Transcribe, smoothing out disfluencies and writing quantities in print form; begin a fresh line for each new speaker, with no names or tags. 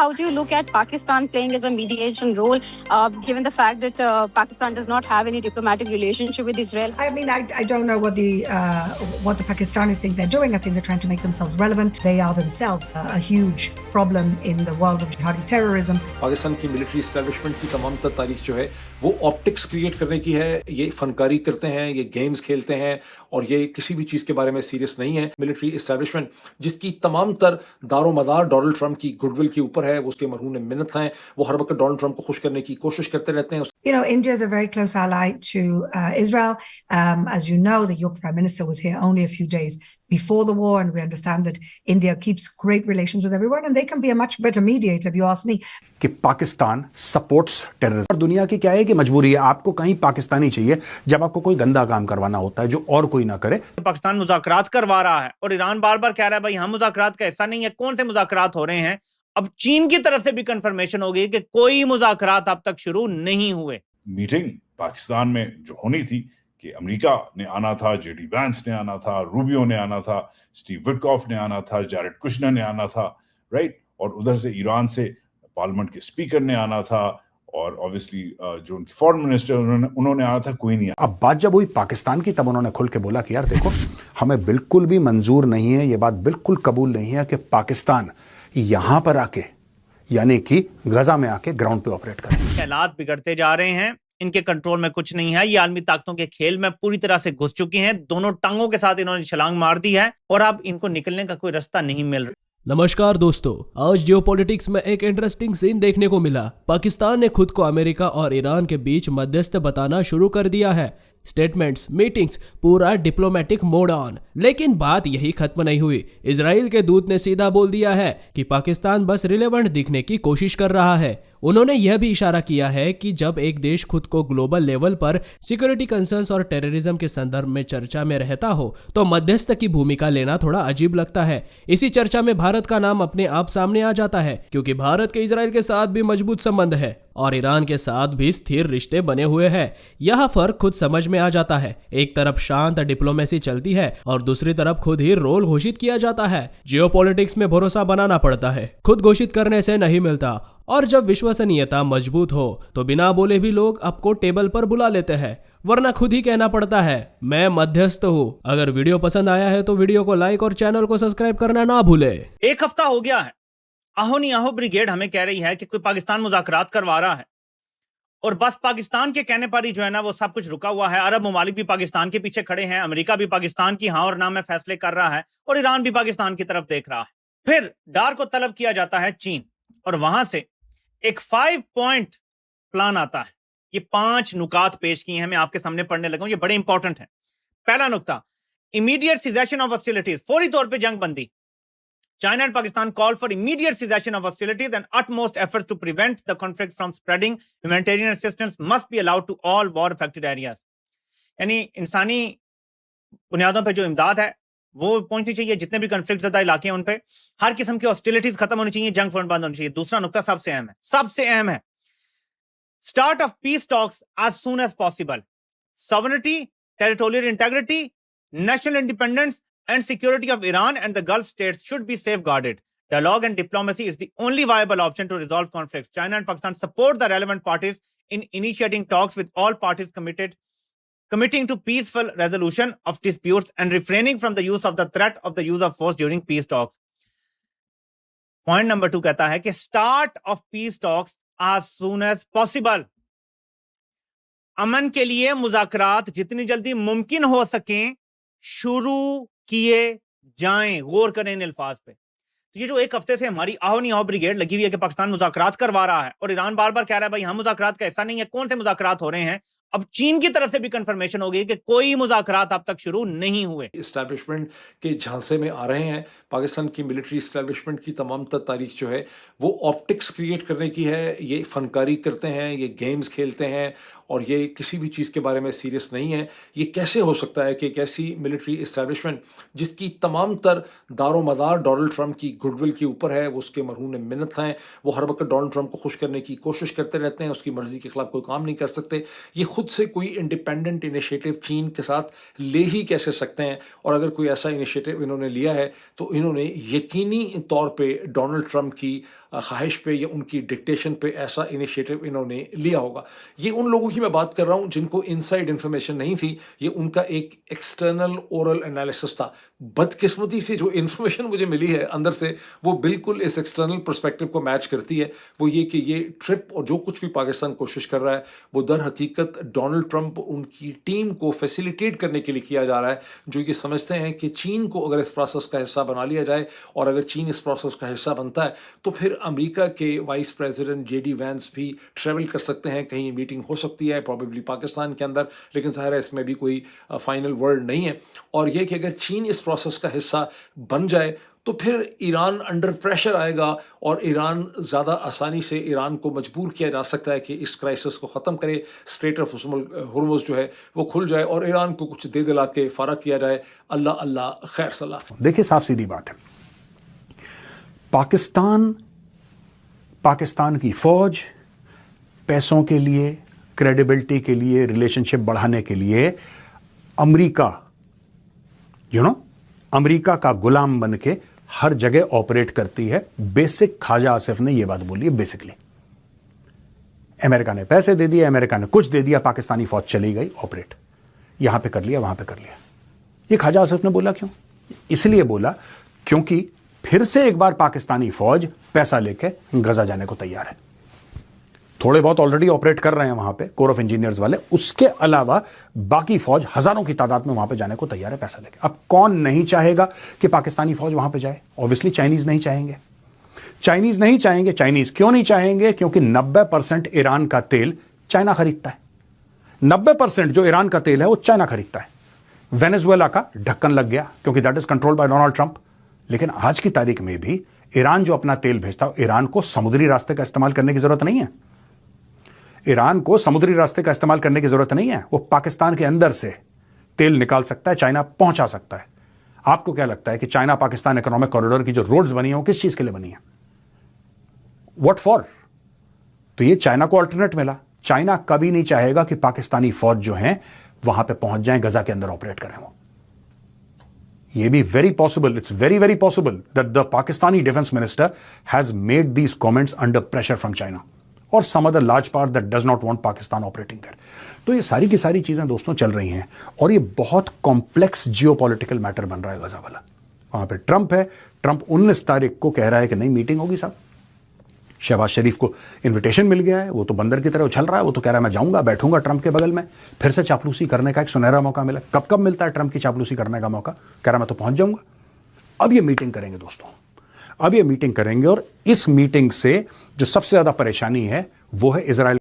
how do you look at Pakistan playing as a mediation role, given the fact that Pakistan does not have any diplomatic relationship with Israel?
I mean, I don't know what the Pakistanis think they're doing. I think they're trying to make themselves relevant. They are themselves a huge problem in the world of jihadi terrorism.
Pakistan की military establishment की तमाम तर तारीख जो है वो optics create करने की है। ये फनकारी करते हैं, ये गेम्स खेलते हैं और ये किसी भी चीज़ के बारे में सीरियस नहीं है। मिलिट्री एस्टैब्लिशमेंट जिसकी तमाम तर दारो मदार डोनाल्ड ट्रंप की गुडविल के ऊपर है, उसके मरहूम मिन्नत हैं, वो हर वक्त डोनाल्ड ट्रंप को खुश करने की कोशिश करते रहते हैं।
You know, India is a very close ally to Israel. As you know, that your Prime Minister was here only a few days before the war, and we understand that India keeps great relations with everyone, and they can be a much better mediator, if you ask me.
कि Pakistan supports terrorism. और दुनिया की क्या है कि मजबूरी है, आपको कहीं पाकिस्तानी चाहिए जब आपको कोई गंदा काम करवाना होता है जो और कोई ना करे।
पाकिस्तान मुज़ाकरात करवा रहा है और ईरान बार बार कह रहा है भाई हम मुज़ाकरात का हिस्सा नहीं है। कौन से मुज़ाकरात हो रहे हैं? अब चीन की तरफ से भी कंफर्मेशन हो गई कि कोई मुज़ाकरात अब तक शुरू नहीं हुए।
मीटिंग पाकिस्तान में जो होनी थी कि अमेरिका ने आना था, जेडी वैंस ने आना था, रूबियो ने आना था, स्टीव विटकॉफ ने आना था, जैरेड कुशनर ने आना था, राइट, और उधर से ईरान से पार्लियामेंट के स्पीकर ने आना था और ऑब्वियसली जो उनके फॉरेन मिनिस्टर उन्होंने आना था, कोई नहीं आया।
अब बात जब हुई पाकिस्तान की तब उन्होंने खुल के बोला कि यार देखो हमें बिल्कुल भी मंजूर नहीं है, ये बात बिल्कुल कबूल नहीं है कि पाकिस्तान यहां पर आके यानी कि गजा में आके ग्राउंड पे ऑपरेट करें।
हालात बिगड़ते जा रहे हैं, इनके कंट्रोल में कुछ नहीं है। ये आलमी ताकतों के खेल में पूरी तरह से घुस चुकी हैं। दोनों टांगों के साथ इन्होंने छलांग मार दी है और अब इनको निकलने का कोई रास्ता नहीं मिल रहा।
नमस्कार दोस्तों, आज जियोपॉलिटिक्स में एक इंटरेस्टिंग सीन देखने को मिला। पाकिस्तान ने खुद को अमेरिका और ईरान के बीच मध्यस्थ बताना शुरू कर दिया है। स्टेटमेंट्स, मीटिंग्स, पूरा डिप्लोमेटिक मोड ऑन। लेकिन बात यही खत्म नहीं हुई। इजराइल के दूत ने सीधा बोल दिया है कि पाकिस्तान बस रिलेवेंट दिखने की कोशिश कर रहा है। उन्होंने यह भी इशारा किया है कि जब एक देश खुद को ग्लोबल लेवल पर सिक्योरिटी कंसर्न्स और टेररिज्म के संदर्भ में चर्चा में रहता हो तो मध्यस्थ की भूमिका लेना थोड़ा अजीब लगता है। इसी चर्चा में भारत का नाम अपने आप सामने आ जाता है, क्योंकि भारत के इजराइल के साथ भी मजबूत संबंध है और ईरान के साथ भी स्थिर रिश्ते बने हुए हैं। यह फर्क खुद समझ में आ जाता है। एक तरफ शांत डिप्लोमेसी चलती है और दूसरी तरफ खुद ही रोल घोषित किया जाता है। जियोपॉलिटिक्स में भरोसा बनाना पड़ता है, खुद घोषित करने से नहीं मिलता। और जब विश्वसनीयता मजबूत हो तो बिना बोले भी लोग आपको टेबल पर बुला लेते हैं, वरना खुद ही कहना पड़ता है मैं मध्यस्थ हूँ। अगर वीडियो पसंद आया है तो वीडियो को लाइक और चैनल को सब्सक्राइब करना ना भूले।
एक हफ्ता हो गया है, आहो नहीं आहो ब्रिगेड हमें कह रही है कि कोई पाकिस्तान मुज़ाकरात करवा रहा है और बस पाकिस्तान के कहने पर ही जो है ना वो सब कुछ रुका हुआ है। अरब ममालिक भी पाकिस्तान के पीछे खड़े हैं, अमेरिका भी पाकिस्तान की हाँ और ना में फैसले कर रहा है और ईरान भी पाकिस्तान की तरफ देख रहा है। फिर डार को तलब किया जाता है चीन और वहां से एक 5 पॉइंट प्लान आता है। ये 5 नुकात पेश किए हैं, मैं आपके सामने पढ़ने लगा हूं, ये बड़े इंपॉर्टेंट हैं। पहला नुकता, इमीडिएट सीजेशन ऑफ हॉस्टिलिटीज, फौरी तौर पे जंग बंदी। China and Pakistan call for immediate cessation of hostilities and utmost efforts to prevent the conflict from spreading. Humanitarian assistance must be allowed to all war affected areas. यानी इंसानी बुनियादों पे जो इमदाद है वो पहुंचनी चाहिए। जितने भी कॉन्फ्लिक्ट ज़दा इलाके हैं उन पे हर किस्म की हॉस्टिलिटीज खत्म होनी चाहिए, जंग फौरन बंद होनी चाहिए। दूसरा नुकता सबसे अहम है, सबसे अहम है, start of peace talks as soon as possible. Sovereignty, territorial integrity, national independence and security of Iran and the Gulf states should be safeguarded. Dialogue and diplomacy is the only viable option to resolve conflicts. China and Pakistan support the relevant parties in initiating talks with all parties committing to peaceful resolution of disputes and refraining from the use of the threat of the use of force during peace talks. Point number 2 कहता है कि start of peace talks as soon as possible. अमन के लिए मुज़ाकरात जितनी जल्दी मुमकिन हो सकें शुरू किए जाएं। गौर करें इन अल्फाज पे। तो ये जो एक हफ्ते से हमारी आओ नहीं आओ ब्रिगेड लगी हुई है कि पाकिस्तान मुज़ाकरात करवा रहा है और ईरान बार बार कह रहा है भाई हम मुज़ाकरात का हिस्सा नहीं है। कौन से मुज़ाकरात हो रहे हैं? अब चीन की तरफ से भी कंफर्मेशन हो गई कि कोई मुज़ाकरात अब तक शुरू नहीं हुए।
इस्टेब्लिशमेंट के झांसे में आ रहे हैं। पाकिस्तान की मिलिट्री इस्टेब्लिशमेंट की तमाम तर तारीख जो है वो ऑप्टिक्स क्रिएट करने की है। ये फनकारी करते हैं, ये गेम्स खेलते हैं और ये किसी भी चीज़ के बारे में सीरियस नहीं है। ये कैसे हो सकता है कि एक ऐसी मिलिट्री इस्टेब्लिशमेंट जिसकी तमाम तर दारो मदार डोनाल्ड ट्रंप की गुडविल के ऊपर है, उसके मरहूम मिन्नत हैं, वो हर वक्त डोनाल्ड ट्रंप को खुश करने की कोशिश करते रहते हैं, उसकी मर्ज़ी के खिलाफ कोई काम नहीं कर सकते। ये खुद से कोई इंडिपेंडेंट इनिशिएटिव चीन के साथ ले ही कैसे सकते हैं? और अगर कोई ऐसा इनिशिएटिव इन्होंने लिया है तो इन्होंने यकीनी तौर पे डोनाल्ड ट्रंप की ख्वाहिश पे या उनकी डिक्टेशन पे ऐसा इनिशिएटिव इन्होंने लिया होगा। ये उन लोगों की मैं बात कर रहा हूँ जिनको इनसाइड इन्फॉर्मेशन नहीं थी, ये उनका एक एक्सटर्नल ओरल एनालिसिस था। बदकिस्मती से जो इन्फॉर्मेशन मुझे मिली है अंदर से, वो बिल्कुल इस एक्सटर्नल पर्सपेक्टिव को मैच करती है। वो ये कि ये ट्रिप और जो कुछ भी पाकिस्तान कोशिश कर रहा है वो दर हकीकत डोनाल्ड ट्रंप उनकी टीम को फैसिलिटेट करने के लिए किया जा रहा है, जो ये समझते हैं कि चीन को अगर इस प्रोसेस का हिस्सा बना लिया जाए और अगर चीन इस प्रोसेस का हिस्सा बनता है तो फिर अमेरिका के वाइस प्रेसिडेंट जेडी वैंस भी ट्रैवल कर सकते हैं, कहीं मीटिंग हो सकती है प्रॉबेबली पाकिस्तान के अंदर, लेकिन ज़ाहिर है इसमें भी कोई फाइनल वर्ड नहीं है। और ये कि अगर चीन इस प्रोसेस का हिस्सा बन जाए तो फिर ईरान अंडर प्रेशर आएगा और ईरान ज़्यादा आसानी से ईरान को मजबूर किया जा सकता है कि इस क्राइसिस को ख़त्म करे, स्ट्रेट ऑफ हुर्मुज़ जो है वो खुल जाए और ईरान को कुछ दे दिला के फ़ारग किया जाए। अल्लाह अल्लाह खैर सलाह।
देखिए साफ सीधी बात है, पाकिस्तान की फौज पैसों के लिए, क्रेडिबिलिटी के लिए, रिलेशनशिप बढ़ाने के लिए अमेरिका अमेरिका का गुलाम बन के हर जगह ऑपरेट करती है। बेसिक ख्वाजा आसिफ ने यह बात बोली है। बेसिकली अमेरिका ने पैसे दे दिए, अमेरिका ने कुछ दे दिया, पाकिस्तानी फौज चली गई ऑपरेट, यहां पे कर लिया, वहां पे कर लिया। ये ख्वाजा आसिफ ने बोला क्यों? इसलिए बोला क्योंकि फिर से एक बार पाकिस्तानी फौज पैसा लेके गजा जाने को तैयार है। थोड़े बहुत ऑलरेडी ऑपरेट कर रहे हैं वहां पे कोर ऑफ इंजीनियर्स वाले, उसके अलावा बाकी फौज हजारों की तादाद में वहां पे जाने को तैयार है पैसा लेके। अब कौन नहीं चाहेगा कि पाकिस्तानी फौज वहां पे जाए? ऑब्वियसली चाइनीज नहीं चाहेंगे। चाइनीज क्यों नहीं चाहेंगे? क्योंकि 90% ईरान का तेल चाइना खरीदता है। 90% जो ईरान का तेल है वो चाइना खरीदता है। वेनेजुएला का ढक्कन लग गया क्योंकि that is controlled by Donald Trump. लेकिन आज की तारीख में भी ईरान जो अपना तेल भेजता है, ईरान को समुद्री रास्ते का इस्तेमाल करने की जरूरत नहीं है। ईरान को समुद्री रास्ते का इस्तेमाल करने की जरूरत नहीं है। वो पाकिस्तान के अंदर से तेल निकाल सकता है, चाइना पहुंचा सकता है। आपको क्या लगता है कि चाइना पाकिस्तान इकोनॉमिक कॉरिडोर की जो रोड्स बनी है वो किस चीज के लिए बनी है? What for? तो ये चाइना को अल्टरनेट मिला। चाइना कभी नहीं चाहेगा कि पाकिस्तानी फौज जो है वहां पे पहुंच जाए, गजा के अंदर ऑपरेट करें। वो ये भी very possible, it's very very possible that the Pakistani defence minister has made these comments under pressure from China और some other large part that does not want Pakistan operating there. तो ये सारी की सारी चीजें दोस्तों चल रही हैं और ये बहुत कॉम्प्लेक्स जियोपॉलिटिकल मैटर बन रहा है गजा वाला। वहां पे ट्रंप है, ट्रंप 19 तारीख को कह रहा है कि नहीं मीटिंग होगी साहब। शहबाज शरीफ को इन्विटेशन मिल गया है, वो तो बंदर की तरह उछल रहा है, वो तो कह रहा है मैं जाऊंगा, बैठूंगा ट्रंप के बगल में। फिर से चापलूसी करने का एक सुनहरा मौका मिला। कब कब मिलता है ट्रंप की चापलूसी करने का मौका? कह रहा मैं तो पहुंच जाऊंगा। अब ये मीटिंग करेंगे दोस्तों, अब ये मीटिंग करेंगे और इस मीटिंग से जो सबसे ज्यादा परेशानी है वो है इजराइल